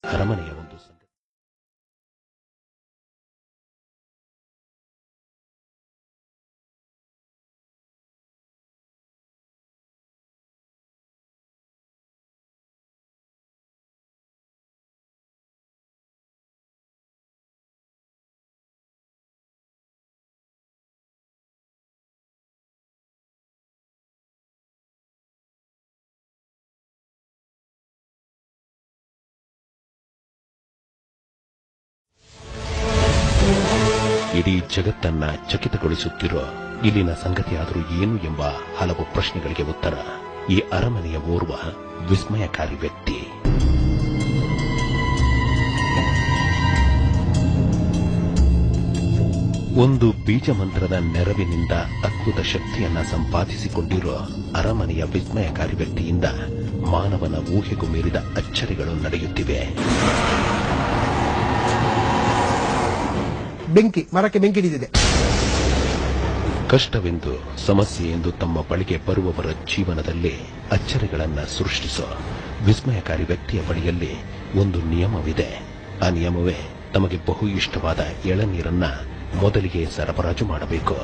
ಅರಮನೆಯ ಒಂದು ಇಡೀ ಜಗತ್ತನ್ನ ಚಕಿತಗೊಳಿಸುತ್ತಿರುವ ಇಲ್ಲಿನ ಸಂಗತಿಯಾದರೂ ಏನು ಎಂಬ ಹಲವು ಪ್ರಶ್ನೆಗಳಿಗೆ ಉತ್ತರ ಈ ಅರಮನೆಯ ಓರ್ವ ವಿಸ್ಮಯಕಾರಿ ವ್ಯಕ್ತಿ. ಒಂದು ಬೀಜಮಂತ್ರದ ನೆರವಿನಿಂದ ಅದ್ಭುತ ಶಕ್ತಿಯನ್ನ ಸಂಪಾದಿಸಿಕೊಂಡಿರುವ ಅರಮನೆಯ ವಿಸ್ಮಯಕಾರಿ ವ್ಯಕ್ತಿಯಿಂದ ಮಾನವನ ಊಹೆಗೂ ಮೀರಿದ ಅಚ್ಚರಿಗಳು ನಡೆಯುತ್ತಿವೆ. ಮರಕ್ಕೆ ಬೆಂಕಿ ಹಿಡಿದಿದೆ. ಕಷ್ಟವೆಂದು ಸಮಸ್ಯೆ ಎಂದು ತಮ್ಮ ಬಳಿಗೆ ಬರುವವರ ಜೀವನದಲ್ಲಿ ಅಚ್ಚರಿಗಳನ್ನ ಸೃಷ್ಟಿಸೋ ವಿಸ್ಮಯಕಾರಿ ವ್ಯಕ್ತಿಯ ಬಳಿಯಲ್ಲಿ ಒಂದು ನಿಯಮವಿದೆ. ಆ ನಿಯಮವೇ ತಮಗೆ ಬಹು ಇಷ್ಟವಾದ ಎಳನೀರನ್ನ ಮೊದಲಿಗೆ ಸರಬರಾಜು ಮಾಡಬೇಕು.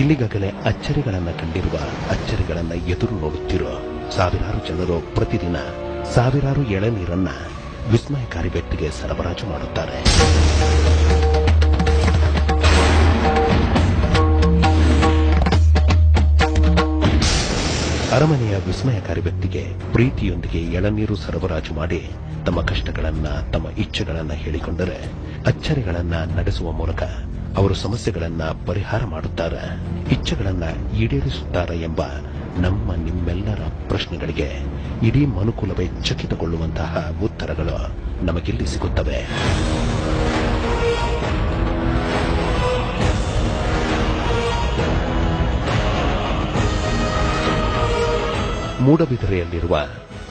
ಇಲ್ಲಿಗಾಗಲೇ ಅಚ್ಚರಿಗಳನ್ನ ಕಂಡಿರುವ ಅಚ್ಚರಿಗಳನ್ನ ಎದುರು ನೋಡುತ್ತಿರುವ ಸಾವಿರಾರು ಜನರು ಪ್ರತಿದಿನ ಸಾವಿರಾರು ಎಳನೀರನ್ನ ವಿಸ್ಮಯಕಾರಿ ವ್ಯಕ್ತಿಗೆ ಸರಬರಾಜು ಮಾಡುತ್ತಾರೆ. ಅರಮನೆಯ ವಿಸ್ಮಯಕಾರಿ ವ್ಯಕ್ತಿಗೆ ಪ್ರೀತಿಯೊಂದಿಗೆ ಎಳನೀರು ಸರಬರಾಜು ಮಾಡಿ ತಮ್ಮ ಕಷ್ಟಗಳನ್ನ ತಮ್ಮ ಇಚ್ಛೆಗಳನ್ನ ಹೇಳಿಕೊಂಡರೆ ಅಚ್ಚರಿಗಳನ್ನ ನಡೆಸುವ ಮೂಲಕ ಅವರು ಸಮಸ್ಯೆಗಳನ್ನ ಪರಿಹಾರ ಮಾಡುತ್ತಾರೆ, ಇಚ್ಛೆಗಳನ್ನ ಈಡೇರಿಸುತ್ತಾರೆ ಎಂಬ ನಮ್ಮ ನಿಮ್ಮೆಲ್ಲರ ಪ್ರಶ್ನೆಗಳಿಗೆ ಇಡೀ ಮನುಕುಲವೇ ಚಕಿತಗೊಳ್ಳುವಂತಹ ಉತ್ತರಗಳು ನಮಗಿಲ್ಲಿ ಸಿಗುತ್ತವೆ. ಮೂಡಬಿದಿರೆಯಲ್ಲಿರುವ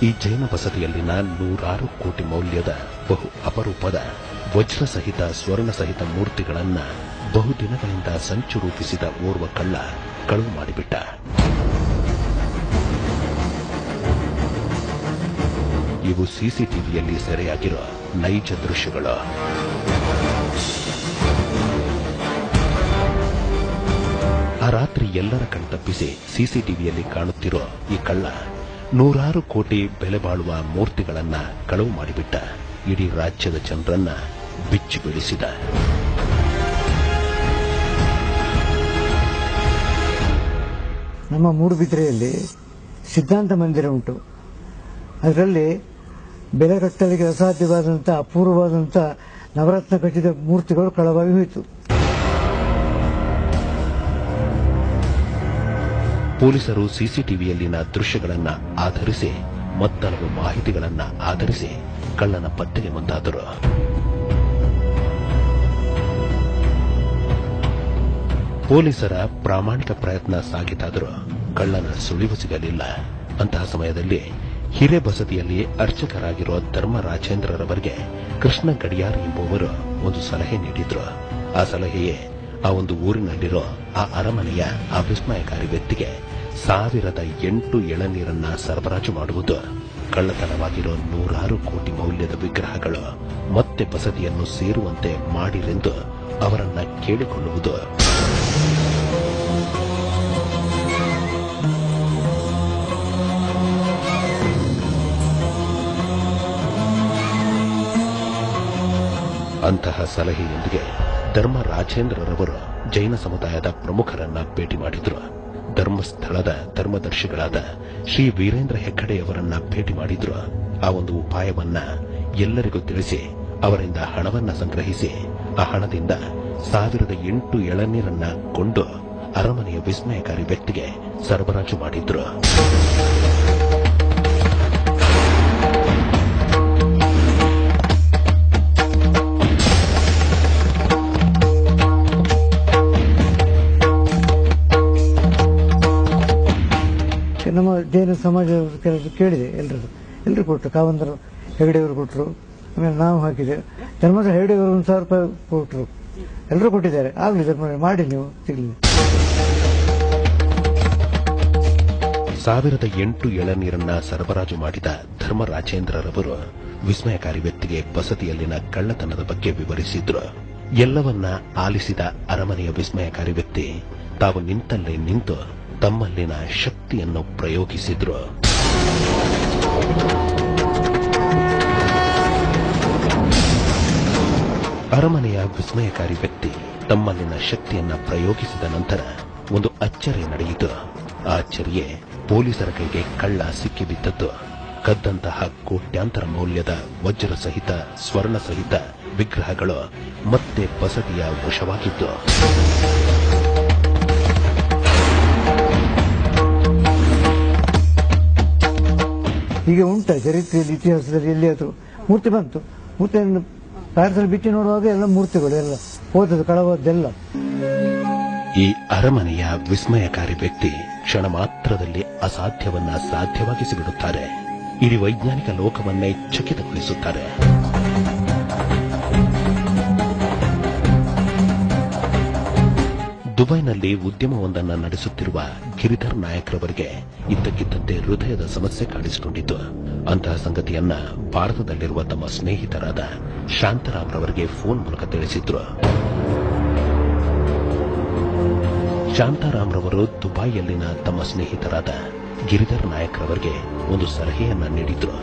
ಈ ಜೈನ ಬಸದಿಯಲ್ಲಿನ 100 ಕೋಟಿ ಮೌಲ್ಯದ ಬಹು ಅಪರೂಪದ ವಜ್ರ ಸಹಿತ ಸ್ವರ್ಣ ಸಹಿತ ಮೂರ್ತಿಗಳನ್ನ ಬಹುದಿನಗಳಿಂದ ಸಂಚು ರೂಪಿಸಿದ ಓರ್ವ ಕಳ್ಳ ಕಳುವು ಮಾಡಿಬಿಟ್ಟ. ಇವು ಸಿಸಿಟಿವಿಯಲ್ಲಿ ಸೆರೆಯಾಗಿರುವ ನೈಜ ದೃಶ್ಯಗಳು. ಆ ರಾತ್ರಿ ಎಲ್ಲರ ಕಣ್ತಪ್ಪಿಸಿ ಸಿಸಿಟಿವಿಯಲ್ಲಿ ಕಾಣುತ್ತಿರೋ ಈ ಕಳ್ಳ 100 ಕೋಟಿ ಬೆಲೆ ಬಾಳುವ ಮೂರ್ತಿಗಳನ್ನ ಕಳುವು ಮಾಡಿಬಿಟ್ಟ. ಇಡೀ ರಾಜ್ಯದ ಜನರನ್ನ ಬಿಚ್ಚಿ ಬೀಳಿಸಿದ. ನಮ್ಮ ಮೂಡುಬಿದಿರೆಯಲ್ಲಿ ಸಿದ್ಧಾಂತ ಮಂದಿರ ಉಂಟು. ಅದರಲ್ಲಿ ಬೆಲೆ ಕಟ್ಟಲಿಕ್ಕೆ ಅಸಾಧ್ಯವಾದಂಥ ಅಪೂರ್ವವಾದಂಥ ನವರತ್ನ ಕಟ್ಟಿದ ಮೂರ್ತಿಗಳು ಕಳವಾಗಿ ಹೋಯಿತು. ಪೊಲೀಸರು ಸಿಸಿಟಿವಿಯಲ್ಲಿನ ದೃಶ್ಯಗಳನ್ನ ಆಧರಿಸಿ ಮತ್ತಲವು ಮಾಹಿತಿಗಳನ್ನ ಆಧರಿಸಿ ಕಳ್ಳನ ಪತ್ತೆಗೆ ಮುಂದಾದರು. ಪೊಲೀಸರ ಪ್ರಾಮಾಣಿಕ ಪ್ರಯತ್ನ ಸಾಗಿತಾದರೂ ಕಳ್ಳನ ಸುಳಿವು ಸಿಗಲಿಲ್ಲ. ಅಂತಹ ಸಮಯದಲ್ಲಿ ಹಿರೇಬಸದಿಯಲ್ಲಿ ಅರ್ಚಕರಾಗಿರುವ ಧರ್ಮರಾಜೇಂದ್ರರವರಿಗೆ ಕೃಷ್ಣ ಗಡಿಯಾರ್ ಎಂಬುವರು ಒಂದು ಸಲಹೆ ನೀಡಿದ್ರು. ಆ ಸಲಹೆಯೇ ಆ ಒಂದು ಊರಿನಲ್ಲಿರೋ ಆ ಅರಮನೆಯ ಆ ವಿಸ್ಮಯಕಾರಿ ವ್ಯಕ್ತಿಗೆ 1008 ಎಳನೀರನ್ನ ಸರಬರಾಜು ಮಾಡುವುದು, ಕಳ್ಳತನವಾಗಿರೋ 100 ಕೋಟಿ ಮೌಲ್ಯದ ವಿಗ್ರಹಗಳು ಮತ್ತೆ ಬಸದಿಯನ್ನು ಸೇರುವಂತೆ ಮಾಡಿರೆಂದು ಅವರನ್ನ ಕೇಳಿಕೊಳ್ಳುವುದು. ಅಂತಹ ಸಲಹೆಯೊಂದಿಗೆ ಧರ್ಮರಾಜೇಂದ್ರರವರು ಜೈನ ಸಮುದಾಯದ ಪ್ರಮುಖರನ್ನ ಭೇಟಿ ಮಾಡಿದ್ರು. ಧರ್ಮಸ್ಥಳದ ಧರ್ಮದರ್ಶಿಗಳಾದ ಶ್ರೀ ವೀರೇಂದ್ರ ಹೆಗ್ಗಡೆಯವರನ್ನ ಭೇಟಿ ಮಾಡಿದ್ರು. ಆ ಒಂದು ಉಪಾಯವನ್ನ ಎಲ್ಲರಿಗೂ ತಿಳಿಸಿ ಅವರಿಂದ ಹಣವನ್ನ ಸಂಗ್ರಹಿಸಿ ಆ ಹಣದಿಂದ 1008 ಎಳನೀರನ್ನ ಕೊಂಡು ಅರಮನೆಯ ವಿಸ್ಮಯಕಾರಿ ವ್ಯಕ್ತಿಗೆ ಸರಬರಾಜು ಮಾಡಿದ್ರು. ನಮ್ಮ ಜೈನ ಸಮಾಜದ ಕೆಲವರು ಕೇಳಿದೆ, ಎಲ್ಲರೂ ಕೊಟ್ಟರು. ಕಾವಂತರ ಹೆಗಡೆಯವರು ಕೊಟ್ಟರು, ಆಮೇಲೆ ನಾವು ಹಾಕಿದೆ. ಧರ್ಮದ ಹೆಗಡೆಯವರು 1,000 ರೂಪಾಯಿ ಕೊಟ್ಟರು, ಎಲ್ಲರೂ ಕೊಟ್ಟಿದ್ದಾರೆ. ಆಗಲಿ ಧರ್ಮ ಮಾಡಿ ನೀವು ಸಿಗಲಿ. 1008 ಎಳನೀರನ್ನ ಸರಬರಾಜು ಮಾಡಿದ ಧರ್ಮರಾಜೇಂದ್ರರವರು ವಿಸ್ಮಯಕಾರಿ ವ್ಯಕ್ತಿಗೆ ಬಸದಿಯಲ್ಲಿನ ಕಳ್ಳತನದ ಬಗ್ಗೆ ವಿವರಿಸಿದ್ರು. ಎಲ್ಲವನ್ನ ಆಲಿಸಿದ ಅರಮನೆಯ ವಿಸ್ಮಯಕಾರಿ ವ್ಯಕ್ತಿ ತಾವು ನಿಂತಲ್ಲೇ ನಿಂತು ತಮ್ಮಲ್ಲಿನ ಶಕ್ತಿಯನ್ನು ಪ್ರಯೋಗಿಸಿದ್ರು. ಅರಮನೆಯ ವಿಸ್ಮಯಕಾರಿ ವ್ಯಕ್ತಿ ತಮ್ಮಲ್ಲಿನ ಶಕ್ತಿಯನ್ನ ಪ್ರಯೋಗಿಸಿದ ನಂತರ ಒಂದು ಅಚ್ಚರಿ ನಡೆಯಿತು. ಆ ಅಚ್ಚರಿಯೇ ಪೊಲೀಸರ ಕೈಗೆ ಕಳ್ಳ ಸಿಕ್ಕಿಬಿದ್ದದ್ದು. ಕದ್ದಂತಹ ಕೋಟ್ಯಾಂತರ ಮೌಲ್ಯದ ವಜ್ರ ಸಹಿತ ಸ್ವರ್ಣ ಸಹಿತ ವಿಗ್ರಹಗಳು ಮತ್ತೆ ಬಸದಿಯ ವಶವಾಗಿದ್ದು. ಈಗ ಉಂಟ ಚರಿತ್ರೆಯಲ್ಲಿ, ಇತಿಹಾಸದಲ್ಲಿ ಎಲ್ಲಿಯಾದರೂ ಮೂರ್ತಿ ಬಂತು. ಮೂರ್ತಿಯನ್ನು ಪ್ಯಾರಿಸಲ್ಲಿ ಬಿಚ್ಚಿ ನೋಡುವಾಗ ಎಲ್ಲ ಮೂರ್ತಿಗಳು ಎಲ್ಲ ಹೋದದ್ದು, ಕಳವಾದ್ದೆಲ್ಲ. ಈ ಅರಮನೆಯ ವಿಸ್ಮಯಕಾರಿ ವ್ಯಕ್ತಿ ಕ್ಷಣ ಮಾತ್ರದಲ್ಲಿ ಅಸಾಧ್ಯವನ್ನ ಸಾಧ್ಯವಾಗಿಸಿಬಿಡುತ್ತಾರೆ. ಇಡೀ ವೈಜ್ಞಾನಿಕ ಲೋಕವನ್ನೇ ಚಕಿತಗೊಳಿಸುತ್ತಾರೆ. ದುಬೈನಲ್ಲಿ ಉದ್ಯಮವೊಂದನ್ನು ನಡೆಸುತ್ತಿರುವ ಗಿರಿಧರ್ ನಾಯಕ್ರವರಿಗೆ ಇದ್ದಕ್ಕಿದ್ದಂತೆ ಹೃದಯದ ಸಮಸ್ಯೆ ಕಾಣಿಸಿಕೊಂಡಿತು. ಅಂತಹ ಸಂಗತಿಯನ್ನ ಭಾರತದಲ್ಲಿರುವ ತಮ್ಮ ಸ್ನೇಹಿತರಾದ ಶಾಂತಾರಾಮ್ ರವರಿಗೆ ಫೋನ್ ಮೂಲಕ ತಿಳಿಸಿದ್ರು. ಶಾಂತಾರಾಮ್ ರವರು ದುಬೈಯಲ್ಲಿನ ತಮ್ಮ ಸ್ನೇಹಿತರಾದ ಗಿರಿಧರ್ ನಾಯಕ್ ರವರಿಗೆ ಒಂದು ಸಲಹೆಯನ್ನ ನೀಡಿದ್ರು.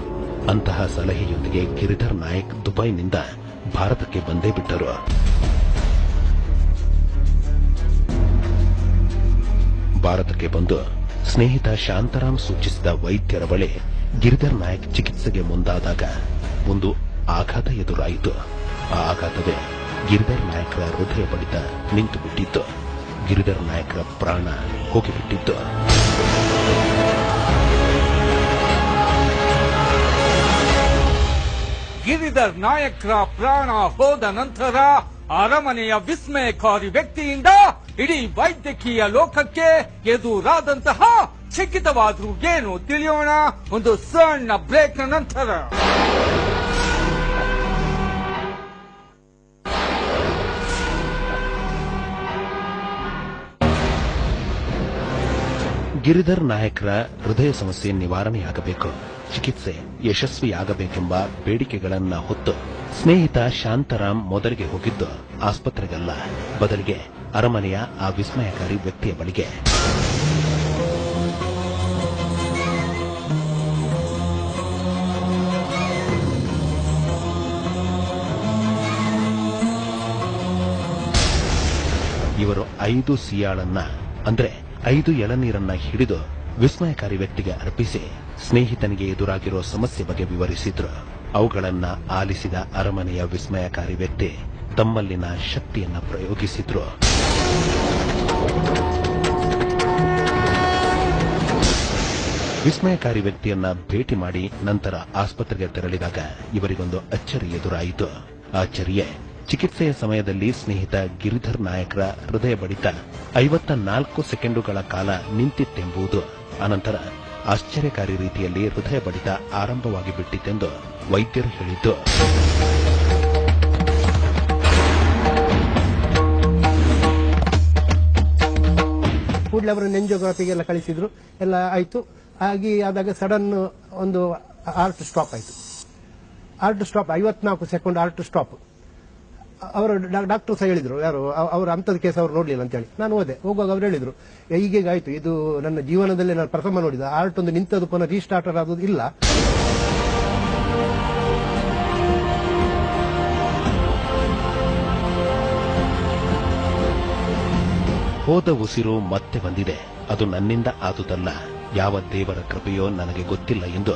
ಅಂತಹ ಸಲಹೆಯೊಂದಿಗೆ ಗಿರಿಧರ್ ನಾಯಕ್ ದುಬೈನಿಂದ ಭಾರತಕ್ಕೆ ಬಂದೇ ಬಿಟ್ಟರು. ಭಾರತಕ್ಕೆ ಬಂದು ಸ್ನೇಹಿತ ಶಾಂತಾರಾಮ್ ಸೂಚಿಸಿದ ವೈದ್ಯರ ಬಳಿ ಗಿರಿಧರ್ ನಾಯಕ್ ಚಿಕಿತ್ಸೆಗೆ ಮುಂದಾದಾಗ ಒಂದು ಆಘಾತ ಎದುರಾಯಿತು. ಆ ಆಘಾತವೇ ಗಿರಿಧರ್ ನಾಯಕ್ರ ಹೃದಯ ಬಡಿತ ನಿಂತು ಬಿಟ್ಟಿತ್ತು. ಗಿರಿಧರ್ ನಾಯಕ್ರ ಪ್ರಾಣ ಹೋಗಿಬಿಟ್ಟಿತ್ತು. ಗಿರಿಧರ್ ನಾಯಕ್ರ ಪ್ರಾಣ ಹೋದ ನಂತರ ಅರಮನೆಯ ವಿಸ್ಮಯಕಾರಿ ವ್ಯಕ್ತಿಯಿಂದ ಇಡೀ ವೈದ್ಯಕೀಯ ಲೋಕಕ್ಕೆ ಎದುರಾದಂತಹ ಚಕಿತವಾದ್ರೂ ಏನು ತಿಳಿಯೋಣ ಒಂದು ಸಣ್ಣ ಬ್ರೇಕ್ ನಂತರ. ಗಿರಿಧರ್ ನಾಯಕ್ರ ಹೃದಯ ಸಮಸ್ಯೆ ನಿವಾರಣೆಯಾಗಬೇಕು, ಚಿಕಿತ್ಸೆ ಯಶಸ್ವಿಯಾಗಬೇಕೆಂಬ ಬೇಡಿಕೆಗಳನ್ನ ಹೊತ್ತು ಸ್ನೇಹಿತ ಶಾಂತಾರಾಮ್ ಮೊದಲಿಗೆ ಹೋಗಿದ್ದು ಆಸ್ಪತ್ರೆಗಲ್ಲ, ಬದಲಿಗೆ ಅರಮನೆಯ ಆ ವಿಸ್ಮಯಕಾರಿ ವ್ಯಕ್ತಿಯ ಬಳಿಗೆ. ಇವರು 5 ಸಿಯಾಳನ್ನ ಅಂದ್ರೆ 5 ಎಳನೀರನ್ನ ಹಿಡಿದು ವಿಸ್ಮಯಕಾರಿ ವ್ಯಕ್ತಿಗೆ ಅರ್ಪಿಸಿ ಸ್ನೇಹಿತನಿಗೆ ಎದುರಾಗಿರೋ ಸಮಸ್ಯೆ ಬಗ್ಗೆ ವಿವರಿಸಿದ್ರು. ಅವುಗಳನ್ನ ಆಲಿಸಿದ ಅರಮನೆಯ ವಿಸ್ಮಯಕಾರಿ ವ್ಯಕ್ತಿ ತಮ್ಮಲ್ಲಿನ ಶಕ್ತಿಯನ್ನ ಪ್ರಯೋಗಿಸಿದ್ರು. ವಿಸ್ಮಯಕಾರಿ ವ್ಯಕ್ತಿಯನ್ನ ಭೇಟಿ ಮಾಡಿ ನಂತರ ಆಸ್ಪತ್ರೆಗೆ ತೆರಳಿದಾಗ ಇವರಿಗೊಂದು ಅಚ್ಚರಿ ಎದುರಾಯಿತು. ಆ ಅಚ್ಚರಿಯೇ ಚಿಕಿತ್ಸೆಯ ಸಮಯದಲ್ಲಿ ಸ್ನೇಹಿತ ಗಿರಿಧರ್ ನಾಯಕ್ರ ಹೃದಯ ಬಡಿತ 54 ಸೆಕೆಂಡುಗಳ ಕಾಲ ನಿಂತಿತ್ತೆಂಬುದು. ಅನಂತರ ಆಶ್ಚರ್ಯಕಾರಿ ರೀತಿಯಲ್ಲಿ ಹೃದಯ ಬಡಿತ ಆರಂಭವಾಗಿ ಬಿಟ್ಟಿತೆಂದು ವೈದ್ಯರು ಹೇಳಿದ್ದು. ಕೂಡಲೇ ಅವರು ನೆಂಜೋಗ್ರಫಿಗೆಲ್ಲ ಕಳಿಸಿದ್ರು, ಎಲ್ಲ ಆಯ್ತು. ಆದಾಗ ಸಡನ್ ಒಂದು ಹಾರ್ಟ್ ಸ್ಟಾಪ್ ಆಯ್ತು. Heart stop 54 second heart stop. ಅವರು ಡಾಕ್ಟರ್ ಸಹ ಹೇಳಿದ್ರು, ಯಾರು ಅವರು ಅಂಥದ್ದು ಕೇಸ್ ಅವ್ರು ನೋಡ್ಲಿಲ್ಲ ಅಂತ ಹೇಳಿ. ನಾನು ಹೋಗುವಾಗ ಅವ್ರು ಹೇಳಿದ್ರು, ಹೀಗೆ ಆಯ್ತು, ಇದು ನನ್ನ ಜೀವನದಲ್ಲಿ ನಾನು ಪ್ರಥಮ ನೋಡಿದ ಹಾರ್ಟ್ ಒಂದು ನಿಂತದ್ದು ಪುನಃ ರೀಸ್ಟಾರ್ಟರ್ ಆಗೋದು ಇಲ್ಲ. ಹೋದ ಉಸಿರು ಮತ್ತೆ ಬಂದಿದೆ, ಅದು ನನ್ನಿಂದ ಆದುದಲ್ಲ, ಯಾವ ದೇವರ ಕೃಪೆಯೋ ನನಗೆ ಗೊತ್ತಿಲ್ಲ ಎಂದು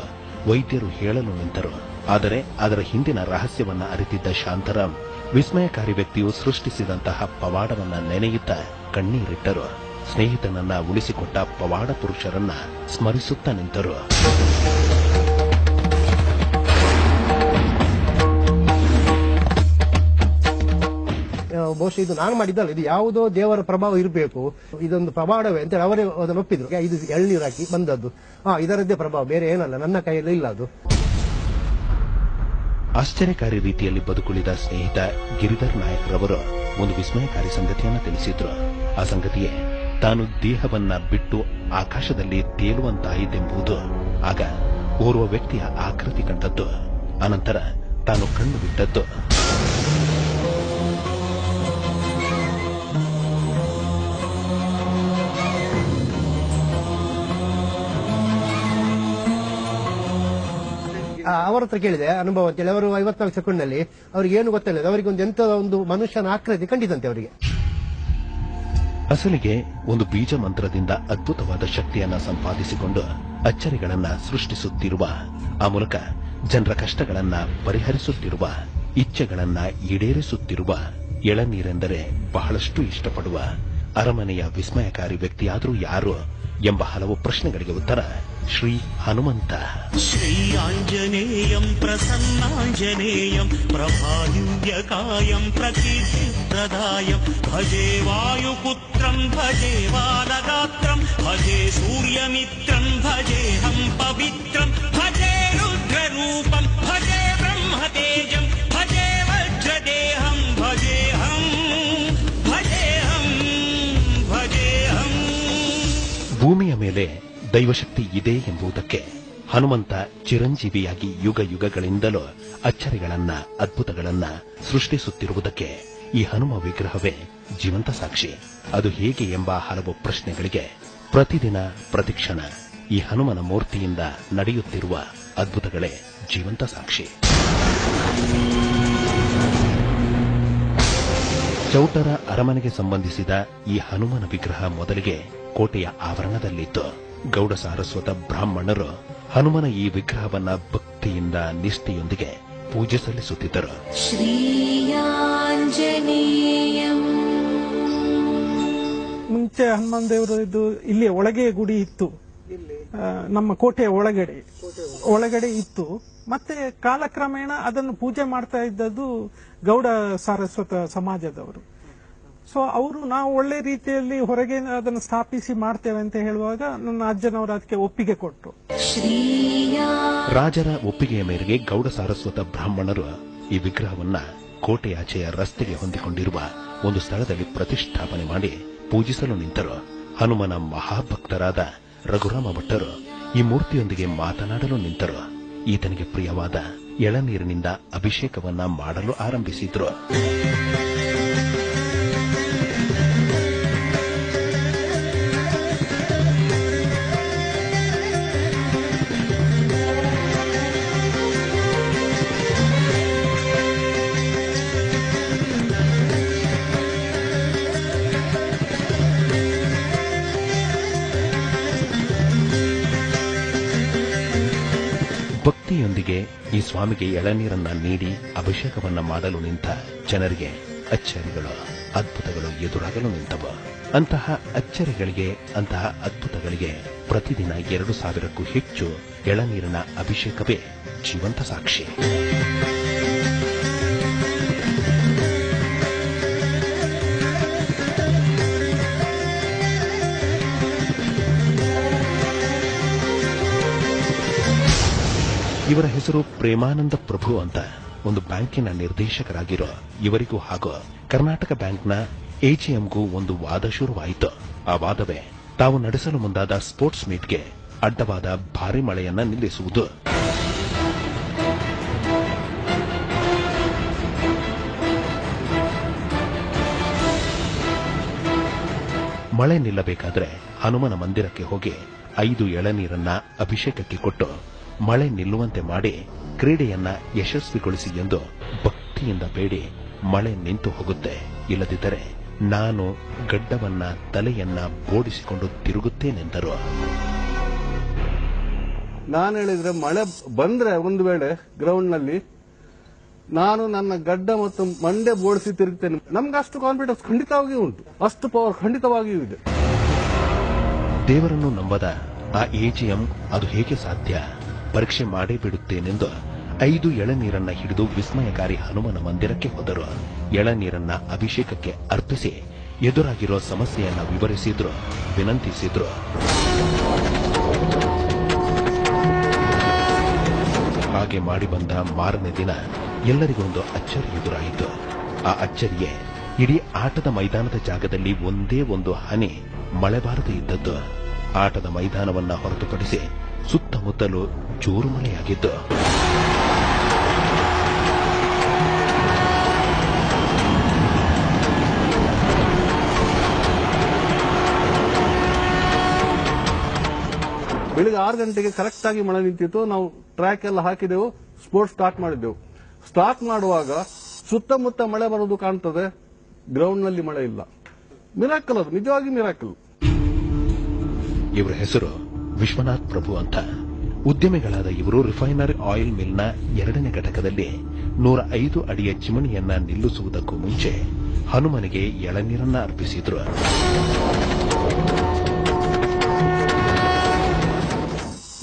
ವೈದ್ಯರು ಹೇಳಲು ನಿಂತರು. ಆದರೆ ಅದರ ಹಿಂದಿನ ರಹಸ್ಯವನ್ನ ಅರಿತಿದ್ದ ಶಾಂತಾರಾಮ್ ವಿಸ್ಮಯಕಾರಿ ವ್ಯಕ್ತಿಯು ಸೃಷ್ಟಿಸಿದಂತಹ ಪವಾಡವನ್ನ ನೆನೆಯುತ್ತಾ ಕಣ್ಣೀರಿಟ್ಟರು. ಸ್ನೇಹಿತನನ್ನ ಉಳಿಸಿಕೊಟ್ಟ ಪವಾಡ ಪುರುಷರನ್ನ ಸ್ಮರಿಸುತ್ತಾ ನಿಂತರು. ಬಹುಶಃ ಇದು ನಾನು ಮಾಡಿದ್ದಲ್ಲ, ಇದು ಯಾವುದೋ ದೇವರ ಪ್ರಭಾವ ಇರಬೇಕು, ಇದೊಂದು ಪ್ರಮಾಣವೇ ಅಂತೇಳಿ ಅವರೇ ಅದನ್ನು ಒಪ್ಪಿದ್ರು. ಇದು ಎಳ್ನೀರು ಹಾಕಿ ಬಂದದ್ದು, ಇದರದ್ದೇ ಪ್ರಭಾವ, ಬೇರೆ ಏನಲ್ಲ, ನನ್ನ ಕೈಯಲ್ಲಿ ಇಲ್ಲ ಅದು. ಆಶ್ಚರ್ಯಕಾರಿ ರೀತಿಯಲ್ಲಿ ಬದುಕುಳಿದ ಸ್ನೇಹಿತ ಗಿರಿಧರ್ ನಾಯಕ್ ರವರು ಒಂದು ವಿಸ್ಮಯಕಾರಿ ಸಂಗತಿಯನ್ನು ತಿಳಿಸಿದ್ರು. ಆ ಸಂಗತಿಯೇ ತಾನು ದೇಹವನ್ನ ಬಿಟ್ಟು ಆಕಾಶದಲ್ಲಿ ತೇಲುವಂತಾಯಿತೆಂಬುದು. ಆಗ ಓರ್ವ ವ್ಯಕ್ತಿಯ ಆಕೃತಿ ಕಂಡದ್ದು, ಅನಂತರ ತಾನು ಕಣ್ಣು ಬಿಟ್ಟದ್ದು. ಅವರ ಹತ್ರ ಕೇಳಿದೆ ಅನುಭವ ಅಂತೇಳಿ. ಅವರು 54 ಸೆಕೆಂಡ್ನಲ್ಲಿ ಅವ್ರಿಗೆ ಏನು ಗೊತ್ತಿಲ್ಲ, ಅವರಿಗೆ ಒಂದು ಎಂತ ಒಂದು ಮನುಷ್ಯನ ಆಕೃತಿ ಕಂಡಿತಂತೆ ಅವರಿಗೆ. ಅಸಲಿಗೆ ಒಂದು ಬೀಜ ಮಂತ್ರದಿಂದ ಅದ್ಭುತವಾದ ಶಕ್ತಿಯನ್ನ ಸಂಪಾದಿಸಿಕೊಂಡು ಅಚ್ಚರಿಗಳನ್ನ ಸೃಷ್ಟಿಸುತ್ತಿರುವ, ಆ ಮೂಲಕ ಜನರ ಕಷ್ಟಗಳನ್ನ ಪರಿಹರಿಸುತ್ತಿರುವ, ಇಚ್ಛೆಗಳನ್ನ ಈಡೇರಿಸುತ್ತಿರುವ, ಎಳನೀರೆಂದರೆ ಬಹಳಷ್ಟು ಇಷ್ಟಪಡುವ ಅರಮನೆಯ ವಿಸ್ಮಯಕಾರಿ ವ್ಯಕ್ತಿಯಾದರೂ ಯಾರು ಎಂಬ ಹಲವು ಪ್ರಶ್ನೆಗಳಿಗೆ ಉತ್ತರ ಶ್ರೀ ಹನುಮಂತ. ಶ್ರೀ ಆಂಜನೇಯಂ ಪ್ರಸನ್ನಾಂಜನೇಯಂ ಪ್ರಭಾದಿವ್ಯಕಾಯಂ ಪ್ರಕೀರ್ತಿಪ್ರದಾಯಂ ಭಜೆ ವಾಯುಪುತ್ರಂ ಭಜೆ ಬಾಲಗಾತ್ರಂ ಭಜೆ ಸೂರ್ಯಮಿತ್ರಂ ಭಜೇಹಂ ಪವಿತ್ರಂ ಭಜೆ ರುದ್ರರೂಪಂ ಭಜೆ ಬ್ರಹ್ಮತೇಜಂ ಭಜೆ ವಜ್ರದೇಹಂ ಭಜೇಹಂ ಭಜೇಹಂ ಭಜೇಹಂ. ಭೂಮಿಯ ಮೇಲೆ ದೈವಶಕ್ತಿ ಇದೆ ಎಂಬುದಕ್ಕೆ ಹನುಮಂತ ಚಿರಂಜೀವಿಯಾಗಿ ಯುಗ ಯುಗಗಳಿಂದಲೂ ಅಚ್ಚರಿಗಳನ್ನ, ಅದ್ಭುತಗಳನ್ನ ಸೃಷ್ಟಿಸುತ್ತಿರುವುದಕ್ಕೆ ಈ ಹನುಮ ವಿಗ್ರಹವೇ ಜೀವಂತ ಸಾಕ್ಷಿ. ಅದು ಹೇಗೆ ಎಂಬ ಹಲವು ಪ್ರಶ್ನೆಗಳಿಗೆ ಪ್ರತಿದಿನ ಪ್ರತಿಕ್ಷಣ ಈ ಹನುಮನ ಮೂರ್ತಿಯಿಂದ ನಡೆಯುತ್ತಿರುವ ಅದ್ಭುತಗಳೇ ಜೀವಂತ ಸಾಕ್ಷಿ. ಚೌಟರ ಅರಮನೆಗೆ ಸಂಬಂಧಿಸಿದ ಈ ಹನುಮನ ವಿಗ್ರಹ ಮೊದಲಿಗೆ ಕೋಟೆಯ ಆವರಣದಲ್ಲಿತ್ತು. ಗೌಡ ಸಾರಸ್ವತ ಬ್ರಾಹ್ಮಣರು ಹನುಮನ ಈ ವಿಗ್ರಹವನ್ನ ಭಕ್ತಿಯಿಂದ ನಿಷ್ಠೆಯೊಂದಿಗೆ ಪೂಜೆ ಸಲ್ಲಿಸುತ್ತಿದ್ದರು. ಮುಂಚೆ ಹನುಮಾನ್ ದೇವರು ಇದು ಇಲ್ಲಿ ಒಳಗೆ ಗುಡಿ ಇತ್ತು, ನಮ್ಮ ಕೋಟೆಯ ಒಳಗಡೆ ಇತ್ತು. ಮತ್ತೆ ಕಾಲಕ್ರಮೇಣ ಅದನ್ನು ಪೂಜೆ ಮಾಡ್ತಾ ಇದ್ದದ್ದು ಗೌಡ ಸಾರಸ್ವತ ಸಮಾಜದವರು. ಸೊ ಅವರು ನಾವು ಒಳ್ಳೆ ರೀತಿಯಲ್ಲಿ ಹೊರಗೆ ಅದನ್ನು ಸ್ಥಾಪಿಸಿ ಮಾಡ್ತೇವೆ ಅಂತ ಹೇಳುವಾಗ ನನ್ನ ಅಜ್ಜನವರು ಅದಕ್ಕೆ ಒಪ್ಪಿಗೆ ಕೊಟ್ಟರು. ರಾಜರ ಒಪ್ಪಿಗೆಯ ಮೇರೆಗೆ ಗೌಡ ಸಾರಸ್ವತ ಬ್ರಾಹ್ಮಣರು ಈ ವಿಗ್ರಹವನ್ನ ಕೋಟೆಯಾಚೆಯ ರಸ್ತೆಗೆ ಹೊಂದಿಕೊಂಡಿರುವ ಒಂದು ಸ್ಥಳದಲ್ಲಿ ಪ್ರತಿಷ್ಠಾಪನೆ ಮಾಡಿ ಪೂಜಿಸಲು ನಿಂತರು. ಹನುಮನ ಮಹಾಭಕ್ತರಾದ ರಘುರಾಮ ಭಟ್ಟರು ಈ ಮೂರ್ತಿಯೊಂದಿಗೆ ಮಾತನಾಡಲು ನಿಂತರು. ಈತನಿಗೆ ಪ್ರಿಯವಾದ ಎಳನೀರಿನಿಂದ ಅಭಿಷೇಕವನ್ನ ಮಾಡಲು ಆರಂಭಿಸಿದ್ರು. ಭಕ್ತಿಯೊಂದಿಗೆ ಈ ಸ್ವಾಮಿಗೆ ಎಳನೀರನ್ನ ನೀಡಿ ಅಭಿಷೇಕವನ್ನ ಮಾಡಲು ನಿಂತ ಜನರಿಗೆ ಅಚ್ಚರಿಗಳು, ಅದ್ಭುತಗಳು ಎದುರಾಗಲು ನಿಂತವು. ಅಂತಹ ಅಚ್ಚರಿಗಳಿಗೆ, ಅಂತಹ ಅದ್ಭುತಗಳಿಗೆ ಪ್ರತಿದಿನ 2,000ಕ್ಕೂ ಹೆಚ್ಚು ಎಳನೀರಿನ ಅಭಿಷೇಕವೇ ಜೀವಂತ ಸಾಕ್ಷಿ. ಇವರ ಹೆಸರು ಪ್ರೇಮಾನಂದ ಪ್ರಭು ಅಂತ. ಒಂದು ಬ್ಯಾಂಕಿನ ನಿರ್ದೇಶಕರಾಗಿರೋ ಇವರಿಗೂ ಹಾಗೂ ಕರ್ನಾಟಕ ಬ್ಯಾಂಕ್ನ ಎಜಿಎಂಗೂ ಒಂದು ವಾದ ಶುರುವಾಯಿತು. ಆ ವಾದವೇ ತಾವು ನಡೆಸಲು ಮುಂದಾದ ಸ್ಪೋರ್ಟ್ಸ್ ಮೀಟ್ಗೆ ಅಡ್ಡವಾದ ಭಾರಿ ಮಳೆಯನ್ನ ನಿಲ್ಲಿಸುವುದು. ಮಳೆ ನಿಲ್ಲಬೇಕಾದ್ರೆ ಹನುಮನ ಮಂದಿರಕ್ಕೆ ಹೋಗಿ 5 ಎಳನೀರನ್ನ ಅಭಿಷೇಕಕ್ಕೆ ಕೊಟ್ಟು ಮಳೆ ನಿಲ್ಲುವಂತೆ ಮಾಡಿ ಕ್ರೀಡೆಯನ್ನ ಯಶಸ್ವಿಗೊಳಿಸಿ ಎಂದು ಭಕ್ತಿಯಿಂದ ಬೇಡಿ ಮಳೆ ನಿಂತು ಹೋಗುತ್ತೆ. ಇಲ್ಲದಿದ್ದರೆ ನಾನು ಗಡ್ಡವನ್ನ, ತಲೆಯನ್ನ ಬೋಡಿಸಿಕೊಂಡು ತಿರುಗುತ್ತೇನೆಂದರು. ನಾನು ಹೇಳಿದ್ರೆ ಮಳೆ ಬಂದ್ರೆ ಒಂದು ವೇಳೆ ಗ್ರೌಂಡ್ ನಲ್ಲಿ ನಾನು ನನ್ನ ಗಡ್ಡ ಮತ್ತು ಮಂಡೆ ಬೋಡಿಸಿ ತಿರುಗ್ತೇನೆ. ನಮ್ಗೆ ಅಷ್ಟು ಕಾನ್ಫಿಡೆನ್ಸ್ ಖಂಡಿತವಾಗಿಯೂ ಉಂಟು, ಅಷ್ಟು ಪವರ್ ಖಂಡಿತವಾಗಿಯೂ ಇದೆ. ದೇವರನ್ನು ನಂಬದ ಆ ಎಜಿಎಂ ಅದು ಹೇಗೆ ಸಾಧ್ಯ, ಪರೀಕ್ಷೆ ಮಾಡೇ ಬಿಡುತ್ತೇನೆಂದು 5 ಎಳನೀರನ್ನ ಹಿಡಿದು ವಿಸ್ಮಯಕಾರಿ ಹನುಮನ ಮಂದಿರಕ್ಕೆ ಹೋದರು. ಎಳನೀರನ್ನ ಅಭಿಷೇಕಕ್ಕೆ ಅರ್ಪಿಸಿ ಎದುರಾಗಿರೋ ಸಮಸ್ಯೆಯನ್ನ ವಿವರಿಸಿದ್ರು, ವಿನಂತಿಸಿದ್ರು. ಹಾಗೆ ಮಾಡಿ ಬಂದ ಮಾರನೇ ದಿನ ಎಲ್ಲರಿಗೊಂದು ಅಚ್ಚರಿ ಎದುರಾಯಿತು. ಆ ಅಚ್ಚರಿಯೇ ಇಡೀ ಆಟದ ಮೈದಾನದ ಜಾಗದಲ್ಲಿ ಒಂದೇ ಒಂದು ಹನಿ ಮಳೆ ಬಾರದೆ ಇದ್ದದ್ದು. ಆಟದ ಮೈದಾನವನ್ನ ಹೊರತುಪಡಿಸಿ ಸುತ್ತಮುತ್ತಲೂ ಜೋರು ಮಳೆಯಾಗಿದ್ದು. ಬೆಳಿಗ್ಗೆ 6 ಗಂಟೆಗೆ ಕರೆಕ್ಟ್ ಆಗಿ ಮಳೆ ನಿಂತಿತ್ತು. ನಾವು ಟ್ರ್ಯಾಕ್ ಎಲ್ಲ ಹಾಕಿದೆವು, ಸ್ಪೋರ್ಟ್ಸ್ ಸ್ಟಾರ್ಟ್ ಮಾಡಿದ್ದೆವು. ಸ್ಟಾರ್ಟ್ ಮಾಡುವಾಗ ಸುತ್ತಮುತ್ತ ಮಳೆ ಬರೋದು ಕಾಣ್ತದೆ, ಗ್ರೌಂಡ್ ನಲ್ಲಿ ಮಳೆ ಇಲ್ಲ. ಮಿರಾಕಲ್, ಅದು ನಿಜವಾಗಿ ಮಿರಾಕಲ್. ಇವರ ಹೆಸರು ವಿಶ್ವನಾಥ್ ಪ್ರಭು ಅಂತ. ಉದ್ಯಮಿಗಳಾದ ಇವರು ರಿಫೈನರಿ ಆಯಿಲ್ ಮಿಲ್ನ 2ನೇ ಘಟಕದಲ್ಲಿ 105 ಅಡಿಯ ಚಿಮಣಿಯನ್ನ ನಿಲ್ಲಿಸುವುದಕ್ಕೂ ಮುಂಚೆ ಹನುಮನಿಗೆ ಎಳನೀರನ್ನ ಅರ್ಪಿಸಿದ್ರು.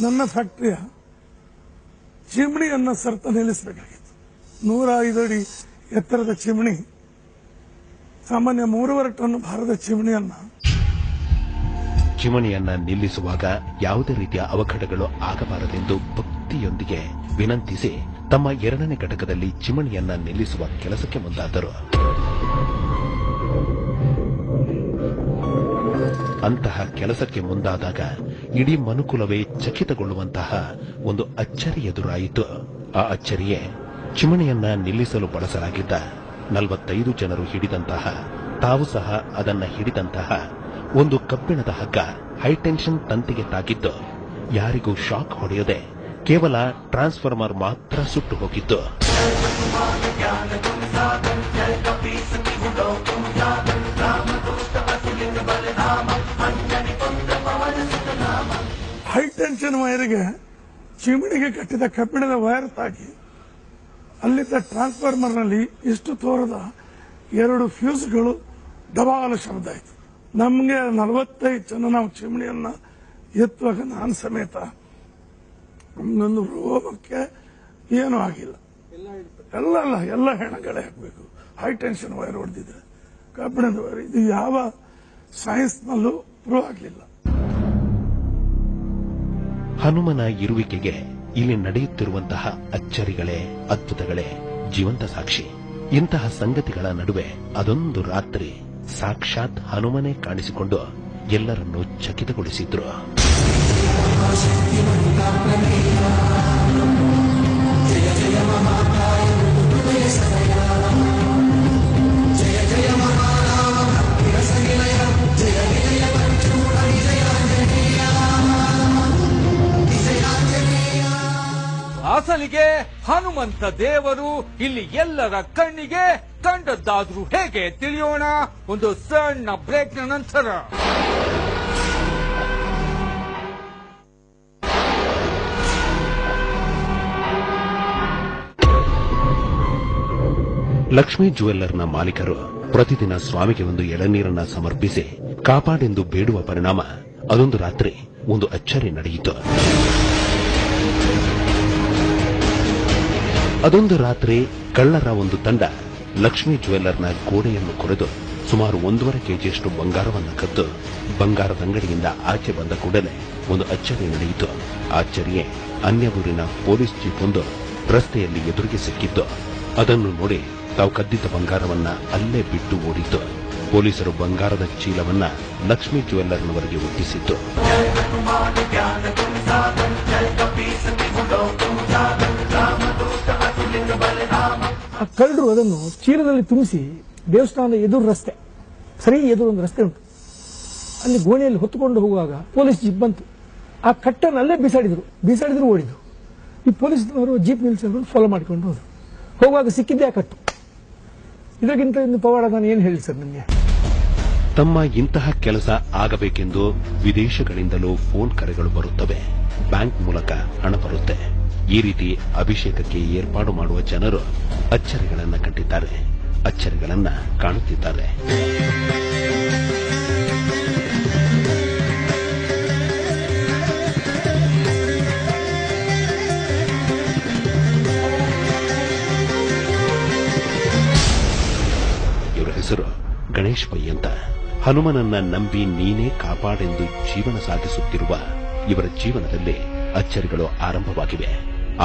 ನನ್ನ ಫ್ಯಾಕ್ಟರಿಯ ಚಿಮಣಿಯನ್ನ ಸರ್ತ ನಿಲ್ಲಿಸಬೇಕಾಗಿತ್ತು. 105 ಅಡಿ ಎತ್ತರದ ಚಿಮಣಿ, ಸಾಮಾನ್ಯ 3.5 ಟನ್ ಭಾರದ ಚಿಮಣಿಯನ್ನ ನಿಲ್ಲಿಸುವಾಗ ಯಾವುದೇ ರೀತಿಯ ಅವಘಡಗಳು ಆಗಬಾರದೆಂದು ಭಕ್ತಿಯೊಂದಿಗೆ ವಿನಂತಿಸಿ ತಮ್ಮ 2ನೇ ಘಟಕದಲ್ಲಿ ಚಿಮಣಿಯನ್ನ ನಿಲ್ಲಿಸುವ ಕೆಲಸಕ್ಕೆ ಮುಂದಾದರು. ಅಂತಹ ಕೆಲಸಕ್ಕೆ ಮುಂದಾದಾಗ ಇಡೀ ಮನುಕುಲವೇ ಚಕಿತಗೊಳ್ಳುವಂತಹ ಒಂದು ಅಚ್ಚರಿ ಎದುರಾಯಿತು. ಆ ಅಚ್ಚರಿಯೇ ಚಿಮಣಿಯನ್ನ ನಿಲ್ಲಿಸಲು ಬಳಸಲಾಗಿದ್ದ 45 ಜನರು ಹಿಡಿದಂತಹ, ತಾವು ಸಹ ಅದನ್ನ ಹಿಡಿದಂತಹ ಒಂದು ಕಬ್ಬಿಣದ ಹಗ್ಗ ಹೈಟೆನ್ಷನ್ ತಂತಿಗೆ ತಾಗಿದ್ದು ಯಾರಿಗೂ ಶಾಕ್ ಹೊಡೆಯದೆ ಕೇವಲ ಟ್ರಾನ್ಸ್ಫಾರ್ಮರ್ ಮಾತ್ರ ಸುಟ್ಟು ಹೋಗಿತ್ತು. ಹೈಟೆನ್ಷನ್ ವೈರ್ಗೆ ಚಿಮಣಿಗೆ ಕಟ್ಟಿದ ಕಬ್ಬಿಣದ ವೈರ್ ತಾಗಿ ಅಲ್ಲಿದ್ದ ಟ್ರಾನ್ಸ್ಫಾರ್ಮರ್ನಲ್ಲಿ ಇಷ್ಟು ತೋರದ 2 ಫ್ಯೂಸ್ಗಳು ಡಬಾಲ ಶಬ್ದ ಆಯಿತು. ನಮಗೆ 45 ಜನ ನಾವು ಚಿಮಣಿಯನ್ನ ಎತ್ತುವಾಗ ನಾನು ಸಮೇತ ನಮ್ಮೊಂದು ರೋಗಕ್ಕೆ ಏನೂ ಆಗಿಲ್ಲ. ಎಲ್ಲ ಹೆಣಗಳೇ ಹಾಕಬೇಕು. ಹೈಟೆನ್ಷನ್ ವೈರ್ ಹೊಡೆದಿದ್ರೆ ಕಬ್ಬಿಣದ ವೈರ್, ಇದು ಯಾವ ಸೈನ್ಸ್ನಲ್ಲೂ ಪ್ರೂವ್ ಆಗಲಿಲ್ಲ. ಹನುಮನ ಇರುವಿಕೆಗೆ ಇಲ್ಲಿ ನಡೆಯುತ್ತಿರುವಂತಹ ಅಚ್ಚರಿಗಳೇ, ಅದ್ಭುತಗಳೇ ಜೀವಂತ ಸಾಕ್ಷಿ. ಇಂತಹ ಸಂಗತಿಗಳ ನಡುವೆ ಅದೊಂದು ರಾತ್ರಿ ಸಾಕ್ಷಾತ್ ಹನುಮನೇ ಕಾಣಿಸಿಕೊಂಡು ಎಲ್ಲರನ್ನೂ ಚಕಿತಗೊಳಿಸಿದ್ರು. ಅಸಲಿಗೆ ಹನುಮಂತ ದೇವರು ಇಲ್ಲಿ ಎಲ್ಲರ ಕಣ್ಣಿಗೆ ಕಂಡದ್ದಾದ್ರೂ ಹೇಗೆ ತಿಳಿಯೋಣ ಒಂದು ಸಣ್ಣ ಬ್ರೇಕ್ನ ನಂತರ. ಲಕ್ಷ್ಮೀ ಜುವೆಲ್ಲರ್ನ ಮಾಲೀಕರು ಪ್ರತಿದಿನ ಸ್ವಾಮಿಗೆ ಒಂದು ಎಳನೀರನ್ನ ಸಮರ್ಪಿಸಿ ಕಾಪಾಡೆಂದು ಬೇಡುವ ಪರಿಣಾಮ ಅದೊಂದು ರಾತ್ರಿ ಒಂದು ಅಚ್ಚರಿ ನಡೆಯಿತು. ಅದೊಂದು ರಾತ್ರಿ ಕಳ್ಳರ ಒಂದು ತಂಡ ಲಕ್ಷ್ಮೀ ಜುವೆಲ್ಲರ್ನ ಗೋಡೆಯನ್ನು ಕೊರೆದು ಸುಮಾರು 1.5 ಕೆಜಿಯಷ್ಟು ಬಂಗಾರವನ್ನು ಕದ್ದು ಬಂಗಾರದ ಅಂಗಡಿಯಿಂದ ಆಚೆ ಬಂದ ಕೂಡಲೇ ಒಂದು ಅಚ್ಚರಿ ನಡೆಯಿತು. ಆ ಅಚ್ಚರಿಯೇ ಅನ್ಯ ಊರಿನ ಪೊಲೀಸ್ ಜೀಪ್ ಒಂದು ರಸ್ತೆಯಲ್ಲಿ ಎದುರಿಗೆ ಸಿಕ್ಕಿದ್ದು. ಅದನ್ನು ನೋಡಿ ತಾವು ಕದ್ದಿದ್ದ ಬಂಗಾರವನ್ನ ಅಲ್ಲೇ ಬಿಟ್ಟು ಓಡಿತು. ಪೊಲೀಸರು ಬಂಗಾರದ ಚೀಲವನ್ನ ಲಕ್ಷ್ಮೀ ಜುವೆಲ್ಲರ್ನವರಿಗೆ ಒಟ್ಟಿಸಿತ್ತು. ಆ ಕಳ್ಳರು ಅದನ್ನು ಚೀಲದಲ್ಲಿ ತುಂಬಿಸಿ ದೇವಸ್ಥಾನದ ಎದುರು ರಸ್ತೆ, ಸರಿ ಎದುರು ಒಂದು ರಸ್ತೆ ಉಂಟು, ಅಲ್ಲಿ ಗೋಣಿಯಲ್ಲಿ ಹೊತ್ತುಕೊಂಡು ಹೋಗುವಾಗ ಪೊಲೀಸ್ ಜೀಪ್ ಬಂತು. ಆ ಕಟ್ಟನ್ನು ಅಲ್ಲೇ ಬೀಸಾಡಿದ್ರು ಓಡಿದ್ರು. ಈ ಪೊಲೀಸ್ನವರು ಜೀಪ್ ನಿಲ್ಲಿಸಿದ್ರು, ಫಾಲೋ ಮಾಡಿಕೊಂಡು ಹೋದ್ರು. ಹೋಗುವಾಗ ಸಿಕ್ಕಿದ್ದೇ ಆ ಕಟ್ಟು. ಇದಕ್ಕಿಂತ ಇನ್ನು ಪವಾಡ ನಾನು ಏನು ಹೇಳಿ ಸರ್ ನಿಮಗೆ. ತಮ್ಮ ಇಂತಹ ಕೆಲಸ ಆಗಬೇಕೆಂದು ವಿದೇಶಗಳಿಂದಲೂ ಫೋನ್ ಕರೆಗಳು ಬರುತ್ತವೆ, ಬ್ಯಾಂಕ್ ಮೂಲಕ ಹಣ ಬರುತ್ತೆ. ಈ ರೀತಿ ಅಭಿಷೇಕಕ್ಕೆ ಏರ್ಪಾಡು ಮಾಡುವ ಜನರು ಅಚ್ಚರಿಗಳನ್ನ ಕಂಡಿದ್ದಾರೆ, ಅಚ್ಚರಿಗಳನ್ನ ಕಾಣುತ್ತಿದ್ದಾರೆ. ಗಣೇಶ್ ಪೈ ಅಂತ. ಹನುಮನನ್ನ ನಂಬಿ ನೀನೇ ಕಾಪಾಡೆಂದು ಜೀವನ ಸಾಗಿಸುತ್ತಿರುವ ಇವರ ಜೀವನದಲ್ಲಿ ಅಚ್ಚರಿಗಳು ಆರಂಭವಾಗಿವೆ.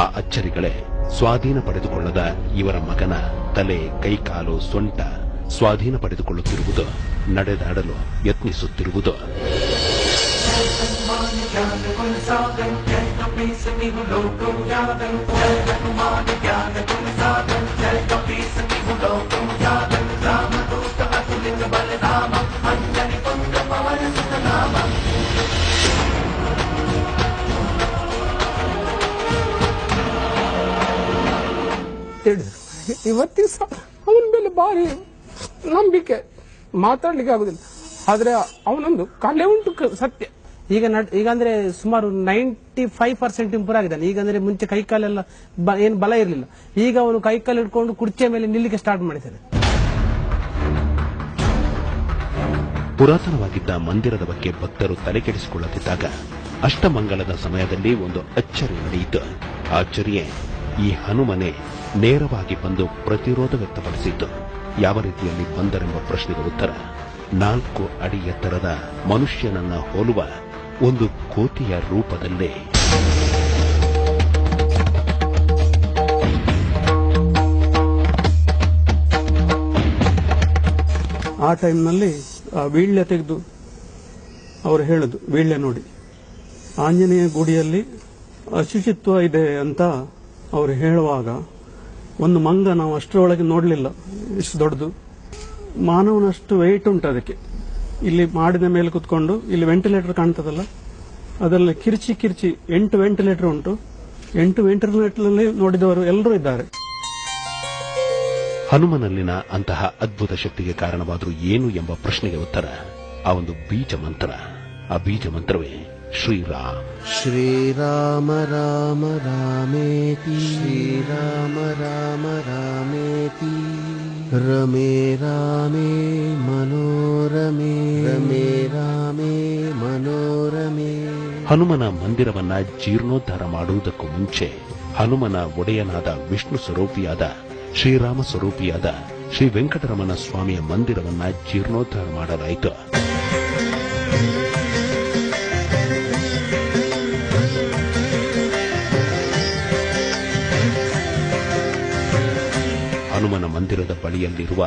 ಆ ಅಚ್ಚರಿಗಳೇ ಸ್ವಾಧೀನ ಪಡೆದುಕೊಳ್ಳದ ಇವರ ಮಗನ ತಲೆ, ಕೈಕಾಲು, ಸೊಂಟ ಸ್ವಾಧೀನ ಪಡೆದುಕೊಳ್ಳುತ್ತಿರುವುದು, ನಡೆದಾಡಲು ಯತ್ನಿಸುತ್ತಿರುವುದು. ಇವತ್ತಿನ ಅವನ ಮೇಲೆ ಭಾರಿ ನಂಬಿಕೆ, ಮಾತಾಡ್ಲಿಕ್ಕೆ ಆಗುದಿಲ್ಲ. ಆದ್ರೆ ಅವನೊಂದು ಕಲೆ ಉಂಟು, ಸತ್ಯ. ಈಗ ಅಂದ್ರೆ ಸುಮಾರು 95% ಇಂಪ್ರೂವ್ ಆಗಿದ್ದಾನೆ. ಈಗ ಅಂದ್ರೆ ಮುಂಚೆ ಕೈಕಾಲೆಲ್ಲ ಏನು ಬಲ ಇರಲಿಲ್ಲ. ಈಗ ಅವನು ಕೈಕಾಲು ಇಟ್ಕೊಂಡು ಕುರ್ಚಿಯ ಮೇಲೆ ನಿಲ್ಲಿಕ್ಕೆ ಸ್ಟಾರ್ಟ್ ಮಾಡಿದ್ದಾನೆ. ಪುರಾತನವಾಗಿದ್ದ ಮಂದಿರದ ಬಗ್ಗೆ ಭಕ್ತರು ತಲೆಕೆಡಿಸಿಕೊಳ್ಳುತ್ತಿದ್ದಾಗ ಅಷ್ಟಮಂಗಲದ ಸಮಯದಲ್ಲಿ ಒಂದು ಅಚ್ಚರಿ ನಡೆಯಿತು. ಆ ಅಚ್ಚರಿಯೇ ಈ ಹನುಮನೆ ನೇರವಾಗಿ ಬಂದು ಪ್ರತಿರೋಧ ವ್ಯಕ್ತಪಡಿಸಿದ್ದು. ಯಾವ ರೀತಿಯಲ್ಲಿ ಬಂದರೆಂಬ ಪ್ರಶ್ನೆಗೆ ಉತ್ತರ 4 ಅಡಿ ಎತ್ತರದ ಮನುಷ್ಯನನ್ನ ಹೋಲುವ ಒಂದು ಕೋತಿಯ ರೂಪದಲ್ಲೇ. ಆ ಟೈಮ್ನಲ್ಲಿ ವೀಳ್ಯ ತೆಗೆದು ಅವರು ಹೇಳುದು, ವೀಳ್ಯ ನೋಡಿ ಆಂಜನೇಯ ಗುಡಿಯಲ್ಲಿ ಅಶುಚಿತ್ವ ಇದೆ ಅಂತ ಅವರು ಹೇಳುವಾಗ ಒಂದು ಮಂಗ ನಾವು ಅಷ್ಟರೊಳಗೆ ನೋಡಲಿಲ್ಲ, ಇಷ್ಟು ದೊಡ್ಡದು, ಮಾನವನಷ್ಟು ವೆಯ್ಟ್ ಉಂಟು ಅದಕ್ಕೆ. ಇಲ್ಲಿ ಮಾಡಿದ ಮೇಲೆ ಕುತ್ಕೊಂಡು ಇಲ್ಲಿ ವೆಂಟಿಲೇಟರ್ ಕಾಣ್ತದಲ್ಲ, ಅದರಲ್ಲಿ ಕಿರ್ಚಿ 8 ವೆಂಟಿಲೇಟರ್ ಉಂಟು. 8 ವೆಂಟಿಲೇಟರ್ನಲ್ಲಿ ನೋಡಿದವರು ಎಲ್ಲರೂ ಇದ್ದಾರೆ. ಹನುಮನಲ್ಲಿನ ಅಂತಹ ಅದ್ಭುತ ಶಕ್ತಿಗೆ ಕಾರಣವಾದರೂ ಏನು ಎಂಬ ಪ್ರಶ್ನೆಗೆ ಉತ್ತರ ಆ ಒಂದು ಬೀಜ ಮಂತ್ರ. ಆ ಬೀಜ ಮಂತ್ರವೇ ಶ್ರೀರಾಮ್. ಶ್ರೀರಾಮ ರಾಮ ರಾಮೇತಿ ಶ್ರೀರಾಮ ರಾಮ ರಾಮೇತಿ ರಮೇ ರಾಮೇ ಮನೋರಮೇ ರಮೇ ರಾಮೇ ಮನೋರಮೇ. ಹನುಮನ ಮಂದಿರವನ್ನ ಜೀರ್ಣೋದ್ಧಾರ ಮಾಡುವುದಕ್ಕೂ ಮುಂಚೆ ಹನುಮನ ಒಡೆಯನಾದ ವಿಷ್ಣು ಸ್ವರೂಪಿಯಾದ ಶ್ರೀರಾಮ ಸ್ವರೂಪಿಯಾದ ಶ್ರೀ ವೆಂಕಟರಮಣ ಸ್ವಾಮಿಯ ಮಂದಿರವನ್ನ ಜೀರ್ಣೋದ್ಧಾರ ಮಾಡಲಾಯಿತು. ಹನುಮನ ಮಂದಿರದ ಬಳಿಯಲ್ಲಿರುವ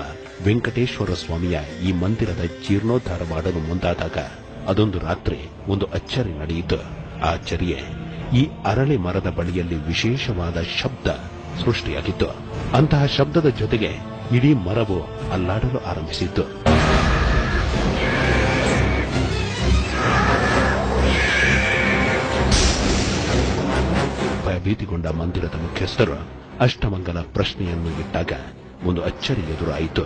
ವೆಂಕಟೇಶ್ವರ ಸ್ವಾಮಿಯ ಈ ಮಂದಿರದ ಜೀರ್ಣೋದ್ಧಾರ ಮಾಡಲು ಮುಂದಾದಾಗ ಅದೊಂದು ರಾತ್ರಿ ಒಂದು ಅಚ್ಚರಿ ನಡೆಯಿತು. ಆ ಅಚ್ಚರಿಯೇ ಈ ಅರಳೆ ಮರದ ಬಳಿಯಲ್ಲಿ ವಿಶೇಷವಾದ ಶಬ್ದ ಸೃಷ್ಟಿಯಾಗಿತ್ತು. ಅಂತಹ ಶಬ್ದದ ಜೊತೆಗೆ ಇಡೀ ಮರವು ಅಲ್ಲಾಡಲು ಆರಂಭಿಸಿತ್ತು. ಭಯಭೀತಿಗೊಂಡ ಮಂದಿರದ ಮುಖ್ಯಸ್ಥರು ಅಷ್ಟಮಂಗಲ ಪ್ರಶ್ನೆಯನ್ನು ಇಟ್ಟಾಗ ಒಂದು ಅಚ್ಚರಿ ಎದುರಾಯಿತು.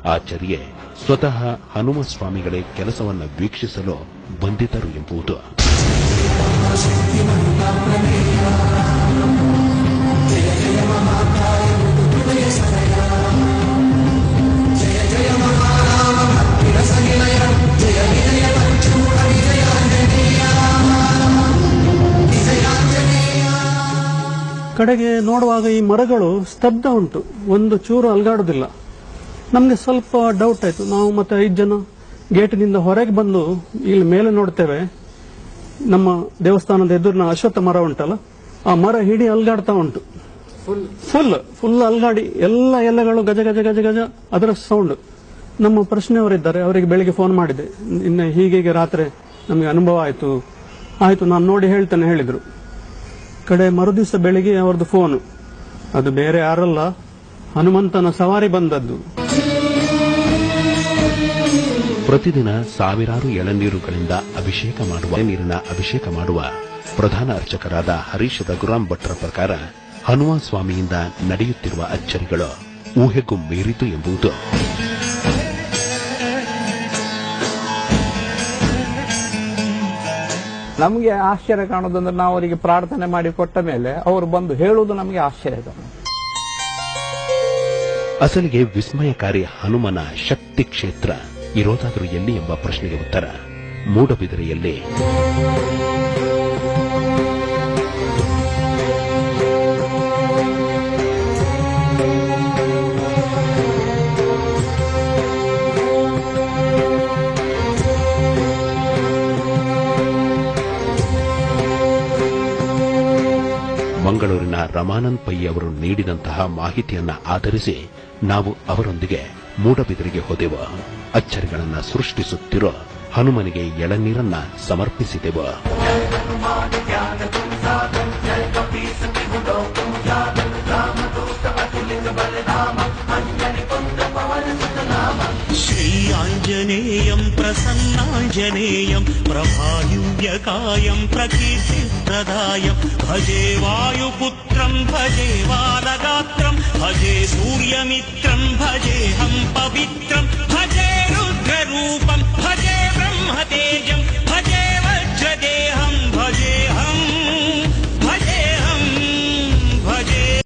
ಆ ಅಚ್ಚರಿಯೇ ಸ್ವತಃ ಹನುಮ ಸ್ವಾಮಿಗಳೇ ಕೆಲಸವನ್ನು ವೀಕ್ಷಿಸಲು ಬಂದಿದ್ದರು ಎಂಬುದು. ಕಡೆಗೆ ನೋಡುವಾಗ ಈ ಮರಗಳು ಸ್ತಬ್ಧ ಉಂಟು, ಒಂದು ಚೂರು ಅಲ್ಗಾಡುದಿಲ್ಲ. ನಮಗೆ ಸ್ವಲ್ಪ ಡೌಟ್ ಆಯ್ತು. ನಾವು ಮತ್ತೆ 5 ಜನ ಗೇಟಿನಿಂದ ಹೊರಗೆ ಬಂದು ಇಲ್ಲಿ ಮೇಲೆ ನೋಡ್ತೇವೆ. ನಮ್ಮ ದೇವಸ್ಥಾನದ ಎದುರಿನ ಅಶ್ವತ್ಥ ಮರ ಉಂಟಲ್ಲ, ಆ ಮರ ಹಿಡಿ ಅಲ್ಗಾಡ್ತಾ ಉಂಟು. ಫುಲ್ ಅಲ್ಗಾಡಿ ಎಲ್ಲ ಎಲೆಗಳು ಗಜ ಗಜ ಗಜ ಗಜ ಅದರ ಸೌಂಡ್. ನಮ್ಮ ಪ್ರಶ್ನೆಯವರಿದ್ದಾರೆ, ಅವರಿಗೆ ಬೆಳಿಗ್ಗೆ ಫೋನ್ ಮಾಡಿದೆ, ಇನ್ನು ಹೀಗೆ ರಾತ್ರಿ ನಮಗೆ ಅನುಭವ ಆಯ್ತು ನಾನು ನೋಡಿ ಹೇಳ್ತೇನೆ ಹೇಳಿದ್ರು. ಕಡೆ ಮರುದಿವಸ ಬೆಳಿಗ್ಗೆ ಅವರದ್ದು ಫೋನು, ಅದು ಬೇರೆ ಯಾರಲ್ಲ, ಹನುಮಂತನ ಸವಾರಿ ಬಂದದ್ದು. ಪ್ರತಿದಿನ ಸಾವಿರಾರು ಎಳನೀರುಗಳಿಂದ ನೀರಿನ ಅಭಿಷೇಕ ಮಾಡುವ ಪ್ರಧಾನ ಅರ್ಚಕರಾದ ಹರೀಶ್ ರಘುರಾಮ್ ಭಟ್ರ ಪ್ರಕಾರ ಹನುಮ ಸ್ವಾಮಿಯಿಂದ ನಡೆಯುತ್ತಿರುವ ಅಚ್ಚರಿಗಳು ಊಹೆಗೂ ಮೀರಿತು ಎಂಬುದು. ನಮಗೆ ಆಶ್ಚರ್ಯ ಕಾಣೋದಂದ್ರೆ ನಾವು ಅವರಿಗೆ ಪ್ರಾರ್ಥನೆ ಮಾಡಿ ಕೊಟ್ಟ ಮೇಲೆ ಅವರು ಬಂದು ಹೇಳುವುದು ನಮಗೆ ಆಶ್ಚರ್ಯ. ಅಸಲಿಗೆ ವಿಸ್ಮಯಕಾರಿ ಹನುಮನ ಶಕ್ತಿ ಕ್ಷೇತ್ರ ಇರೋದಾದರೂ ಎಲ್ಲಿ ಎಂಬ ಪ್ರಶ್ನೆಗೆ ಉತ್ತರ ಮೂಡಬಿದಿರೆಯಲ್ಲಿ. ಮಂಗಳೂರಿನ ರಮಾನಂದ್ ಪೈ ಅವರು ನೀಡಿದಂತಹ ಮಾಹಿತಿಯನ್ನ ಆಧರಿಸಿ ನಾವು ಅವರೊಂದಿಗೆ ಮೂಡಬಿದಿರೆಗೆ ಹೋದೆವು. ಅಚ್ಚರಿಗಳನ್ನ ಸೃಷ್ಟಿಸುತ್ತಿರೋ ಹನುಮನಿಗೆ ಎಳನೀರನ್ನ ಸಮರ್ಪಿಸಿದೆವು. ಶ್ರೀ ಆಂಜನೇಯಂ ಪ್ರಸನ್ನಾಂಜನೇಯಂ ಪ್ರಭಾಯುವ್ಯಕಾಯಂ ಪ್ರಕೀರ್ತಿಪ್ರದಾಯಂ ಭಜೆ ವಾಯುಪುತ್ರಂ ಭಜೆ ವಾದಗಾತ್ರಂ ಭಜೆ ಸೂರ್ಯಮಿತ್ರಂ ಭಜೇಹಂ ಪವಿತ್ರಂ ಭಜೆ ರುದ್ರರೂಪಂ